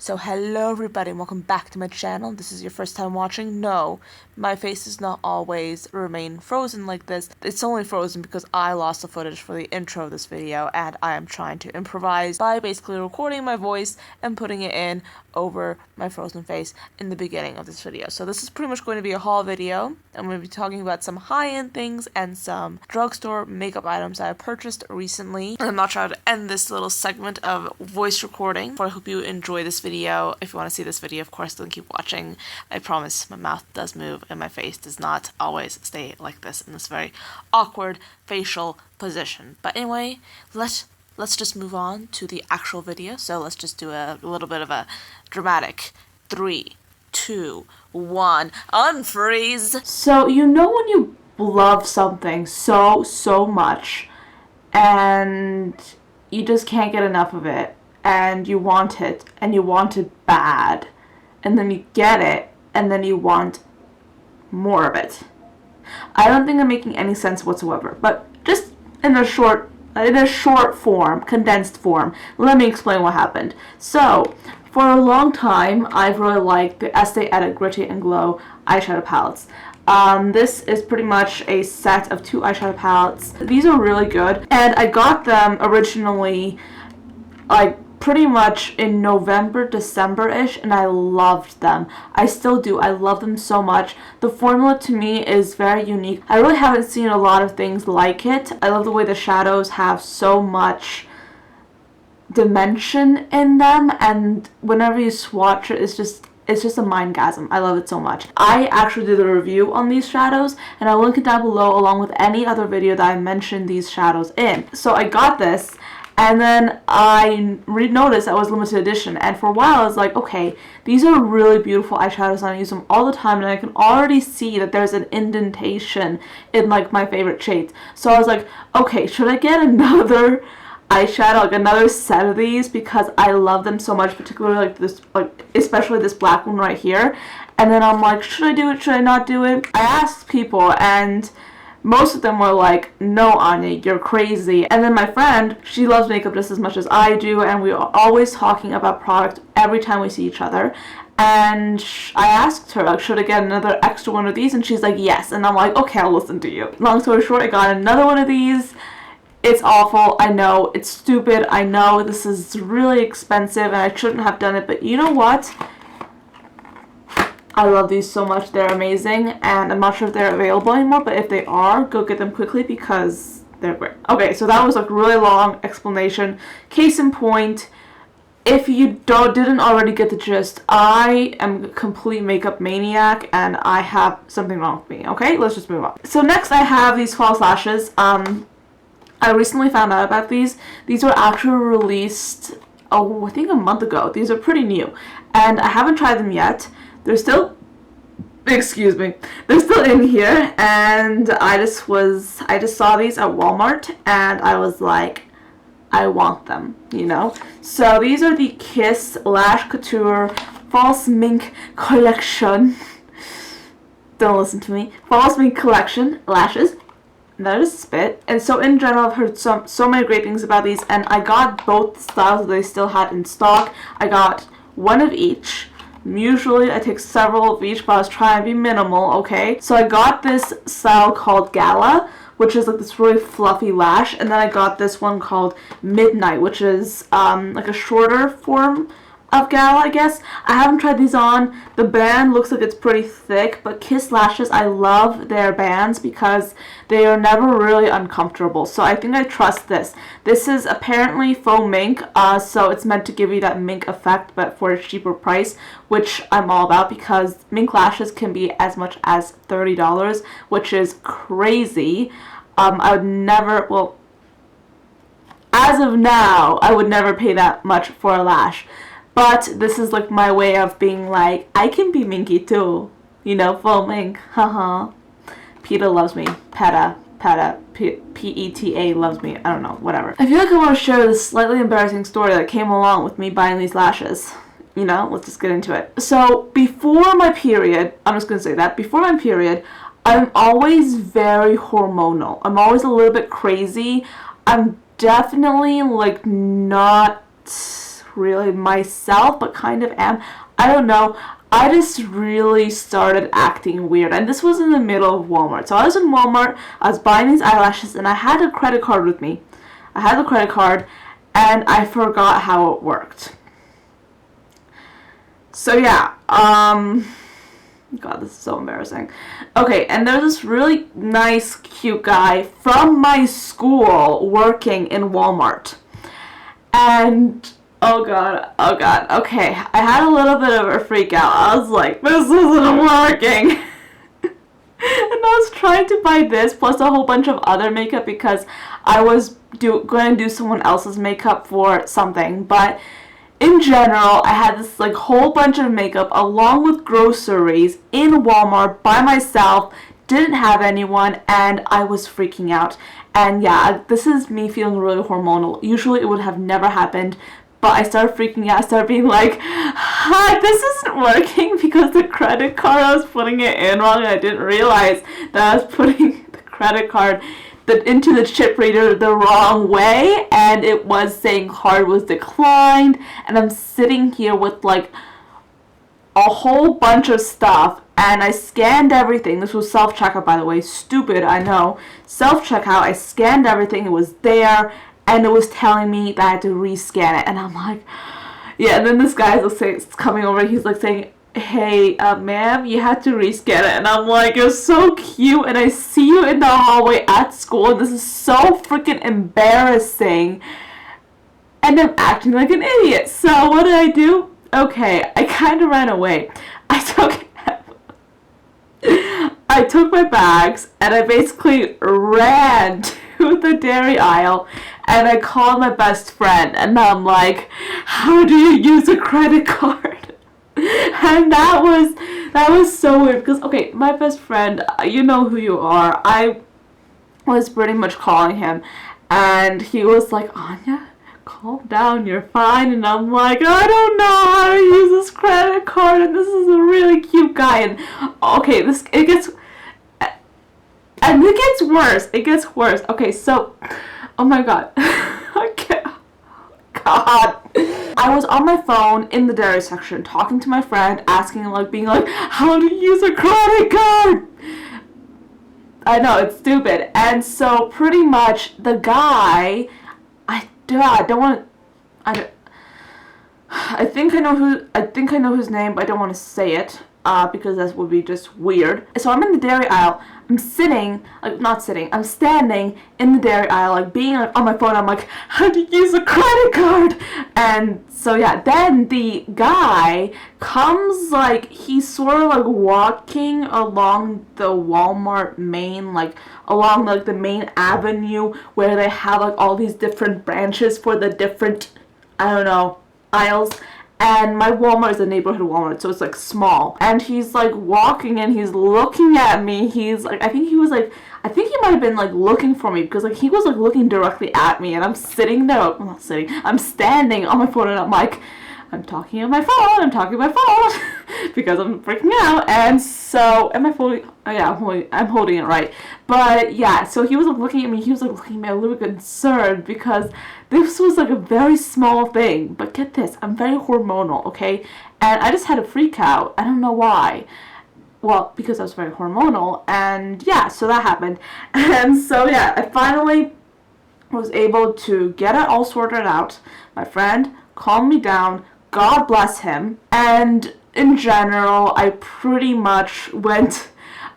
So hello everybody and welcome back to my channel. This is your first time watching. No, my face does not always remain frozen like this. It's only frozen because I lost the footage for the intro of this video and I am trying to improvise by basically recording my voice and putting it in over my frozen face in the beginning of this video. So this is pretty much going to be a haul video. I'm going to be talking about some high-end things and some drugstore makeup items I purchased recently. And I'm not trying to end this little segment of voice recording, but I hope you enjoy this video. If you want to see this video, of course, then keep watching. I promise my mouth does move and my face does not always stay like this in this very awkward facial position. But anyway, let's just move on to the actual video. So let's just do a little bit of a dramatic 3, 2, 1, unfreeze. So you know when you love something so much and you just can't get enough of it, and you want it bad, and then you get it, and then you want more of it. I don't think I'm making any sense whatsoever, but just in a short form, condensed form, let me explain what happened. So, for a long time, I've really liked the Estee Edit Gritty and Glow eyeshadow palettes. This is pretty much a set of 2 eyeshadow palettes. These are really good, and I got them originally like pretty much in November, December-ish, and I loved them. I still do. I love them so much. The formula to me is very unique. I really haven't seen a lot of things like it. I love the way the shadows have so much dimension in them, and whenever you swatch it, it's just a mindgasm. I love it so much. I actually did a review on these shadows, and I'll link it down below along with any other video that I mentioned these shadows in. So I got this, and then I noticed that was limited edition, and for a while I was like, okay, these are really beautiful eyeshadows and I use them all the time, and I can already see that there's an indentation in like my favorite shades. So I was like, okay, should I get another eyeshadow, like another set of these, because I love them so much, particularly like this, like especially this black one right here. And then I'm like, should I do it, should I not do it? I asked people, and most of them were like, no, Anya, you're crazy. And then my friend, she loves makeup just as much as I do, and we are always talking about product every time we see each other. And I asked her, like, should I get another extra one of these? And she's like, yes. And I'm like, okay, I'll listen to you. Long story short, I got another one of these. It's awful, I know, it's stupid, I know, this is really expensive and I shouldn't have done it, but you know what? I love these so much, they're amazing, and I'm not sure if they're available anymore, but if they are, go get them quickly because they're great. Okay, so that was like a really long explanation. Case in point, if you didn't already get the gist, I am a complete makeup maniac and I have something wrong with me, okay? Let's just move on. So next I have these false lashes. I recently found out about these. These were actually released, I think a month ago. These are pretty new, and I haven't tried them yet. They're still, they're still in here, and I just saw these at Walmart, and I was like, I want them, you know? So these are the Kiss Lash Couture False Mink Collection. Don't listen to me. False Mink Collection lashes. That is spit. And so in general, I've heard so many great things about these, and I got both styles that they still had in stock. I got one of each. Usually I take several of each, but I was trying to be minimal, okay? So I got this style called Gala, which is like this really fluffy lash, and then I got this one called Midnight, which is like a shorter form of Gala, I guess. I haven't tried these on. The band looks like it's pretty thick, but Kiss Lashes, I love their bands because they are never really uncomfortable. So I think I trust this. This is apparently faux mink, so it's meant to give you that mink effect, but for a cheaper price, which I'm all about because mink lashes can be as much as $30, which is crazy. I would never, well, as of now, I would never pay that much for a lash. But this is like my way of being like, I can be minky too. You know, faux mink. Haha. PETA loves me. PETA. P-E-T-A loves me. I don't know. Whatever. I feel like I want to share this slightly embarrassing story that came along with me buying these lashes. You know, let's just get into it. So, before my period, I'm just going to say that, before my period, I'm always very hormonal. I'm always a little bit crazy. I'm definitely like not really myself, but kind of am. I don't know. I just really started acting weird. And this was in the middle of Walmart. So I was in Walmart, I was buying these eyelashes, and I had a credit card with me. I had the credit card, and I forgot how it worked. So yeah, God, this is so embarrassing. Okay, and there's this really nice, cute guy from my school working in Walmart. And oh god, okay. I had a little bit of a freak out. I was like, this isn't working. And I was trying to buy this plus a whole bunch of other makeup because I was going to do someone else's makeup for something. But in general, I had this like whole bunch of makeup along with groceries in Walmart by myself. Didn't have anyone, and I was freaking out. And yeah, this is me feeling really hormonal. Usually it would have never happened, but I started freaking out. I started being like, hi, this isn't working because the credit card, I was putting it in wrong, and I didn't realize that I was putting the credit card into the chip reader the wrong way, and it was saying card was declined, and I'm sitting here with like a whole bunch of stuff, and I scanned everything. This was self-checkout, by the way. Stupid, I know. Self-checkout, I scanned everything, it was there, and it was telling me that I had to rescan it, and I'm like, yeah, and then this guy is coming over, he's like saying, hey, ma'am, you had to rescan it, and I'm like, you're so cute, and I see you in the hallway at school, and this is so freaking embarrassing, and I'm acting like an idiot. So what did I do? Okay, I kind of ran away. I took my bags, and I basically ran to the dairy aisle, and I called my best friend, and I'm like, how do you use a credit card? And that was so weird because, okay, my best friend, you know who you are. I was pretty much calling him, and he was like, Anya, calm down, you're fine. And I'm like, I don't know how to use this credit card, and this is a really cute guy. And okay, it gets worse. It gets worse. Okay, so, oh my god. God. I was on my phone in the dairy section talking to my friend, asking, like, being like, how to use a credit card? I know, it's stupid. And so pretty much the guy, I think I know his name, but I don't want to say it. Because that would be just weird. So I'm in the dairy aisle. I'm standing in the dairy aisle, like being like, on my phone. I'm like, how to use a credit card? And so yeah, then the guy comes, like, he's sort of like walking along the Walmart main, like along like the main avenue where they have like all these different branches for the different, I don't know, aisles. And my Walmart is a neighborhood Walmart, so it's like small. And he's like walking and he's looking at me. He's like, I think he might have been like looking for me because like he was like looking directly at me. And I'm sitting there, I'm standing on my phone, and I'm like, I'm talking on my phone because I'm freaking out. And so, am I holding? Oh yeah, I'm holding it right. But yeah, so he was like looking at me. He was like looking at me a little bit concerned because this was like a very small thing. But get this, I'm very hormonal, okay? And I just had a freak out. I don't know why. Well, because I was very hormonal. And yeah, so that happened. And so yeah, I finally was able to get it all sorted out. My friend calmed me down. God bless him. And in general, I pretty much went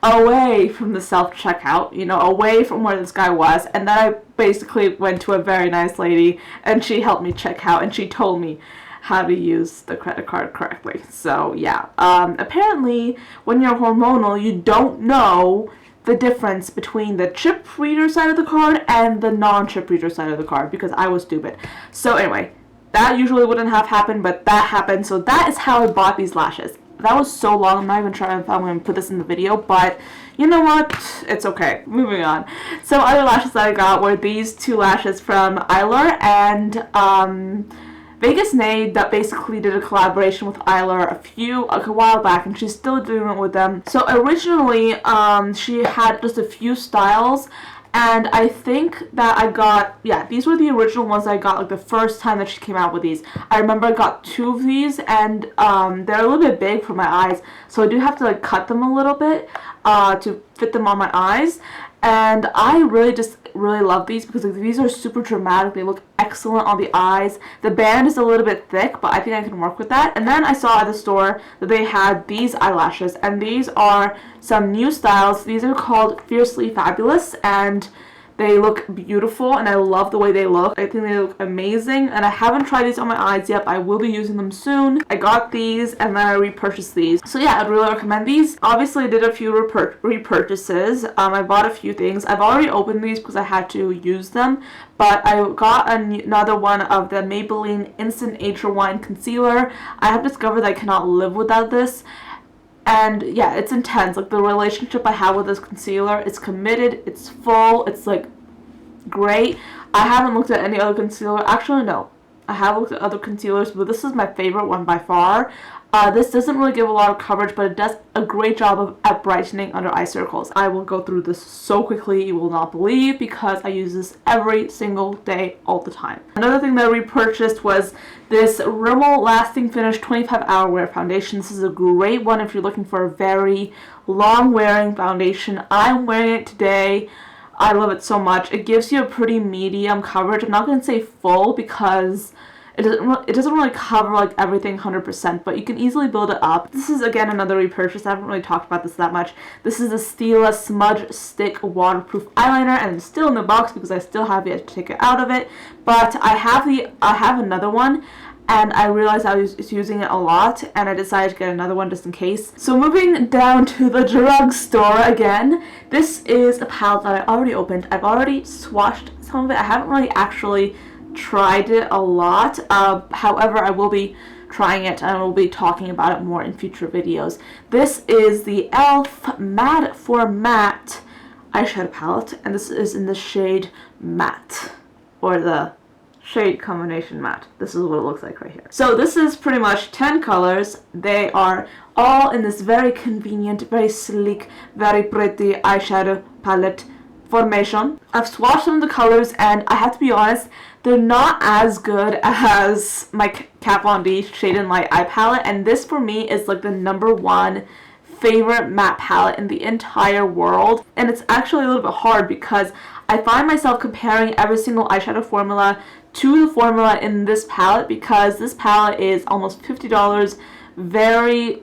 away from the self-checkout, away from where this guy was, and then I basically went to a very nice lady, and she helped me check out, and she told me how to use the credit card correctly. So yeah, apparently when you're hormonal, you don't know the difference between the chip reader side of the card and the non-chip reader side of the card, because I was stupid. So anyway, that usually wouldn't have happened, but that happened. So that is how I bought these lashes. That was so long. I'm not even sure if I'm going to put this in the video, but you know what? It's okay. Moving on. So other lashes that I got were these two lashes from Eyelure and Vegas Nade, that basically did a collaboration with Eyelure a while back, and she's still doing it with them. So originally, she had just a few styles, And I think that I got, yeah, these were the original ones I got like the first time that she came out with these. I remember I got 2 of these, and they're a little bit big for my eyes, so I do have to like cut them a little bit to fit them on my eyes. And I really love these because like, these are super dramatic. They look excellent on the eyes. The band is a little bit thick, but I think I can work with that. And then I saw at the store that they had these eyelashes, and these are some new styles. These are called Fiercely Fabulous, and they look beautiful, and I love the way they look. I think they look amazing, and I haven't tried these on my eyes yet, but I will be using them soon. I got these, and then I repurchased these. So yeah, I'd really recommend these. Obviously, I did a few repurchases. I bought a few things. I've already opened these because I had to use them, but I got another one of the Maybelline Instant Age Rewind Concealer. I have discovered that I cannot live without this. And yeah, it's intense. Like, the relationship I have with this concealer, it's committed, it's full, it's like great. I haven't looked at any other concealer. Actually, no. I have looked at other concealers, but this is my favorite one by far. This doesn't really give a lot of coverage, but it does a great job at brightening under eye circles. I will go through this so quickly you will not believe, because I use this every single day, all the time. Another thing that I repurchased was this Rimmel Lasting Finish 25-Hour Wear Foundation. This is a great one if you're looking for a very long wearing foundation. I'm wearing it today. I love it so much. It gives you a pretty medium coverage. I'm not going to say full because it doesn't really cover like everything 100%, but you can easily build it up. This is again another repurchase. I haven't really talked about this that much. This is a Stila Smudge Stick Waterproof Eyeliner, and it's still in the box because I still have yet to take it out of it. But I have another one, and I realized I was using it a lot, and I decided to get another one just in case. So moving down to the drugstore again, this is a palette that I already opened. I've already swatched some of it. I haven't really actually tried it a lot. However, I will be trying it, and I will be talking about it more in future videos. This is the e.l.f. Matte for Matte eyeshadow palette, and this is in the shade Matte, or the shade combination Matte. This is what it looks like right here. So this is pretty much 10 colors. They are all in this very convenient, very sleek, very pretty eyeshadow palette formation. I've swatched some of the colors, and I have to be honest, they're not as good as my Kat Von D Shade and Light eye palette, and this for me is like the #1 favorite matte palette in the entire world. And it's actually a little bit hard because I find myself comparing every single eyeshadow formula to the formula in this palette, because this palette is almost $50,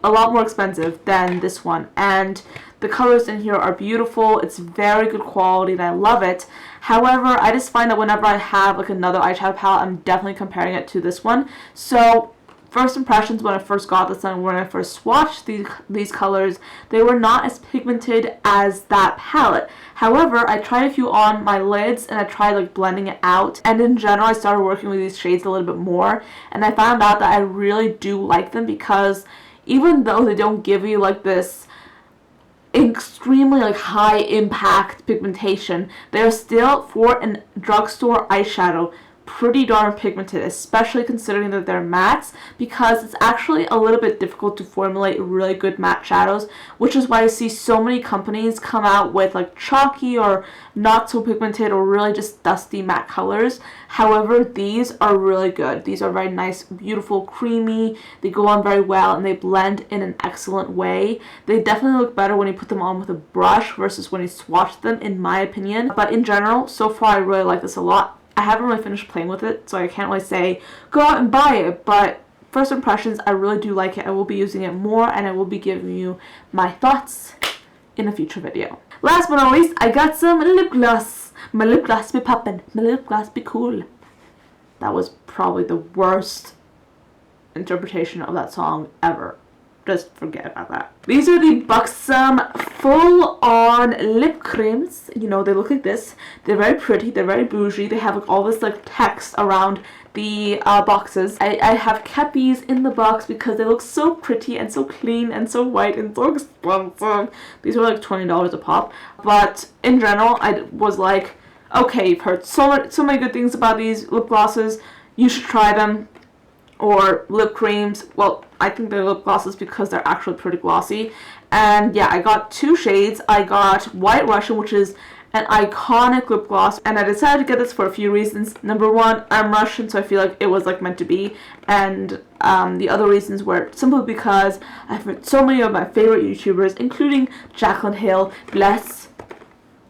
a lot more expensive than this one, and the colors in here are beautiful. It's very good quality, and I love it. However, I just find that whenever I have like another eyeshadow palette, I'm definitely comparing it to this one. So first impressions when I first got this and when I first swatched these colors, they were not as pigmented as that palette. However, I tried a few on my lids, and I tried like blending it out, and in general I started working with these shades a little bit more, and I found out that I really do like them, because even though they don't give you like this extremely like high impact pigmentation, they're still, for a drugstore eyeshadow, pretty darn pigmented, especially considering that they're mattes, because it's actually a little bit difficult to formulate really good matte shadows, which is why I see so many companies come out with like chalky or not so pigmented or really just dusty matte colors. However, these are really good. These are very nice, beautiful, creamy. They go on very well, and they blend in an excellent way. They definitely look better when you put them on with a brush versus when you swatch them, in my opinion. But in general, so far I really like this a lot. I haven't really finished playing with it, so I can't really say go out and buy it, but first impressions, I really do like it. I will be using it more, and I will be giving you my thoughts in a future video. Last but not least, I got some lip gloss. My lip gloss be poppin', my lip gloss be cool. That was probably the worst interpretation of that song ever. Just forget about that. These are the Buxom full-on lip creams. You know, they look like this. They're very pretty. They're very bougie. They have like all this like text around the boxes. I have kept these in the box because they look so pretty and so clean and so white and so expensive. These were like $20 a pop. But in general, I was like, okay, you've heard so many good things about these lip glosses. You should try them. Or lip creams. Well, I think they're lip glosses because they're actually pretty glossy. And yeah, I got 2 shades. I got White Russian, which is an iconic lip gloss, and I decided to get this for a few reasons. Number one, I'm Russian, so I feel like it was like meant to be, and the other reasons were simply because I've heard so many of my favorite YouTubers, including Jaclyn Hill, bless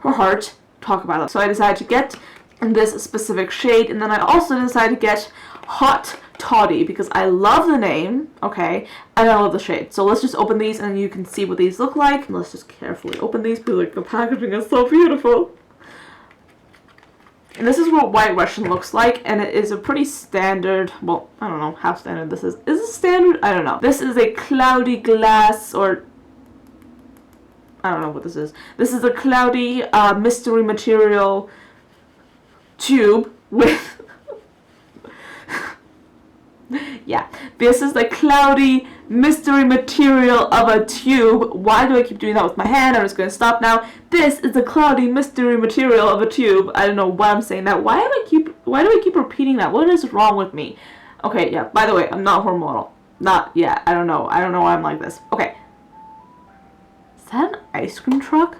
her heart, talk about them. So I decided to get this specific shade, and then I also decided to get Hot Toddy because I love the name, okay, and I love the shade. So let's just open these and you can see what these look like. Let's just carefully open these because like the packaging is so beautiful. And this is what White Russian looks like, and it is a pretty standard, well, I don't know how standard this is. Is it standard? I don't know. This is a cloudy glass, or I don't know what this is. This is a cloudy mystery material tube with yeah, this is the cloudy mystery material of a tube. Why do I keep doing that with my hand? I'm just going to stop now. This is the cloudy mystery material of a tube. I don't know why I'm saying that. Why do I keep repeating that? What is wrong with me? Okay, yeah, by the way, I'm not hormonal. Not yet. I don't know why I'm like this. Okay. Is that an ice cream truck?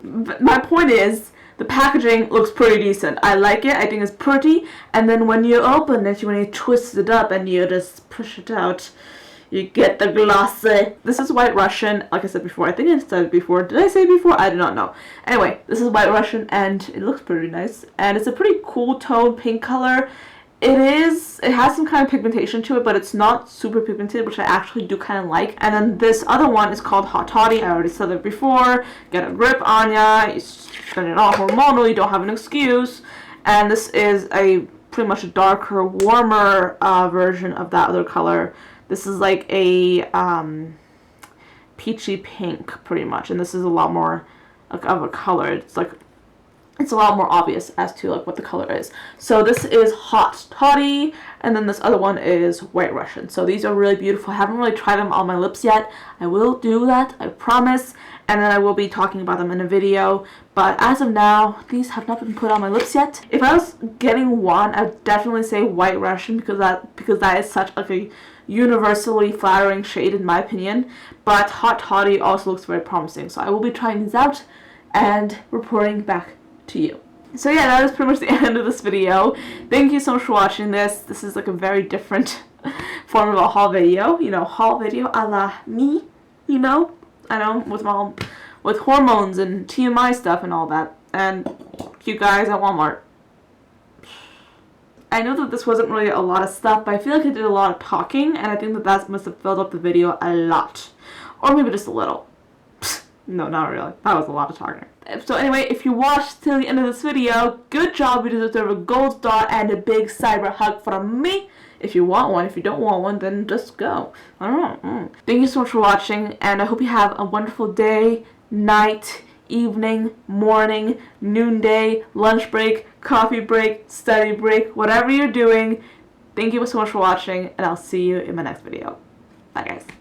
But my point is, the packaging looks pretty decent. I like it. I think it's pretty. And then when you open it, when you twist it up and you just push it out, you get the glossy. This is White Russian. Like I said before, I think I said it before. Did I say it before? I do not know. Anyway, this is White Russian, and it looks pretty nice. And it's a pretty cool tone pink color. It has some kind of pigmentation to it, but it's not super pigmented, which I actually do kind of like. And then this other one is called Hot Toddy. I already said it before. Get a grip on ya. You're not hormonal. You don't have an excuse. And this is a pretty much a darker, warmer version of that other color. This is like a peachy pink, pretty much. And this is a lot more like, of a color. It's a lot more obvious as to like what the color is. So this is Hot Toddy, and then this other one is White Russian. So these are really beautiful. I haven't really tried them on my lips yet. I will do that, I promise, and then I will be talking about them in a video. But as of now, these have not been put on my lips yet. If I was getting one, I would definitely say White Russian because that is such like a universally flattering shade in my opinion. But Hot Toddy also looks very promising. So I will be trying these out and reporting back to you. So yeah, that is pretty much the end of this video. Thank you so much for watching this. This is like a very different form of a haul video. You know, haul video a la me, you know? I know, with hormones and TMI stuff and all that. And cute guys at Walmart. I know that this wasn't really a lot of stuff, but I feel like I did a lot of talking, and I think that must have filled up the video a lot. Or maybe just a little. No, not really. That was a lot of talking. So anyway, if you watched till the end of this video, good job. You deserve a gold star and a big cyber hug from me. If you want one. If you don't want one, then just go. I don't know. Thank you so much for watching, and I hope you have a wonderful day, night, evening, morning, noonday, lunch break, coffee break, study break, whatever you're doing. Thank you so much for watching, and I'll see you in my next video. Bye, guys.